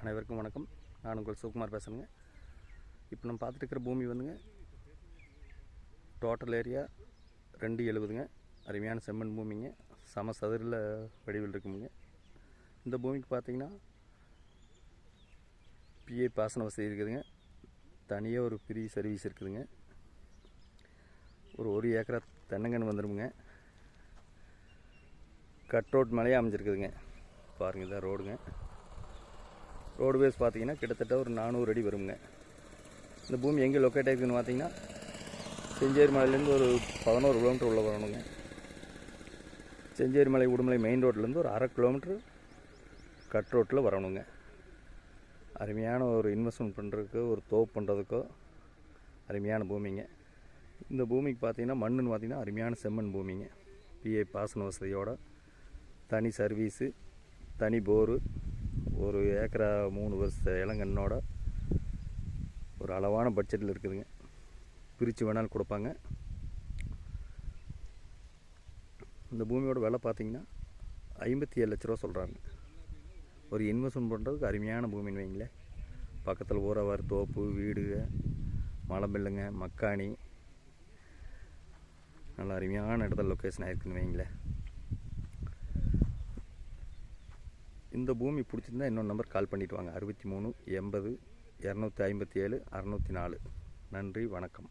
அனைவருக்கும் வணக்கம். நான் உங்கள் சிவகுமார் பேசுகிறேங்க. இப்போ நம்ம பார்த்துட்டு இருக்கிற பூமி வந்துங்க, டோட்டல் ஏரியா 270ங்க. அருமையான செம்மண் பூமிங்க. சம சதுரில் வடிவில் இருக்குங்க. இந்த பூமிக்கு பார்த்தீங்கன்னா பிஏ பாசன வசதி இருக்குதுங்க. தனியாக ஒரு ஃப்ரீ சர்வீஸ் இருக்குதுங்க. ஒரு ஏக்கரா தென்னங்கன்று வந்துடுங்க. கட் ரோட் மலையாக அமைஞ்சிருக்குதுங்க. பாருங்கள், இதான் ரோடுங்க. ரோடு பேஸ் பார்த்தீங்கன்னா கிட்டத்தட்ட ஒரு 400 அடி வருங்க. இந்த பூமி எங்கே லொக்கேட் ஆகிருக்குன்னு பார்த்தீங்கன்னா செஞ்சேரி மலையிலேருந்து ஒரு 11 கிலோமீட்டர் உள்ள வரணுங்க. செஞ்சேரி மலை உடுமலை மெயின் ரோட்லேருந்து ஒரு 1/2 கிலோமீட்டர் கட் ரோட்டில் வரணுங்க. அருமையான ஒரு இன்வெஸ்ட்மெண்ட் பண்ணுறதுக்கோ ஒரு தோப்பு பண்ணுறதுக்கோ அருமையான பூமிங்க. இந்த பூமிக்கு பார்த்தீங்கன்னா மண்ணுன்னு பார்த்தீங்கன்னா அருமையான செம்மண் பூமிங்க. பிஏ பாசன வசதியோட தனி சர்வீஸு, தனி போரு, ஒரு ஏக்கரா 3 வருஷ இளங்கண்ணோட ஒரு அளவான பட்ஜெட்டில் இருக்குதுங்க. பிரித்து வேணாலும் கொடுப்பாங்க. இந்த பூமியோட விலை பார்த்தீங்கன்னா 57 லட்ச ரூபா சொல்கிறாங்க. ஒரு இன்வெஸ்ட்மெண்ட் பண்ணுறதுக்கு அருமையான பூமின்னு வைங்களேன். பக்கத்தில் ஊரவார் தோப்பு, வீடுங்க, மலைம்பில்லுங்க, மக்காணி, நல்ல அருமையான இடத்துல லொக்கேஷன் ஆகிருக்குன்னு வைங்களேன். இந்த பூமி பிடிச்சிருந்தா இன்னொரு நம்பர் கால் பண்ணிவிட்டு வாங்க. 63 80 257 604. நன்றி, வணக்கம்.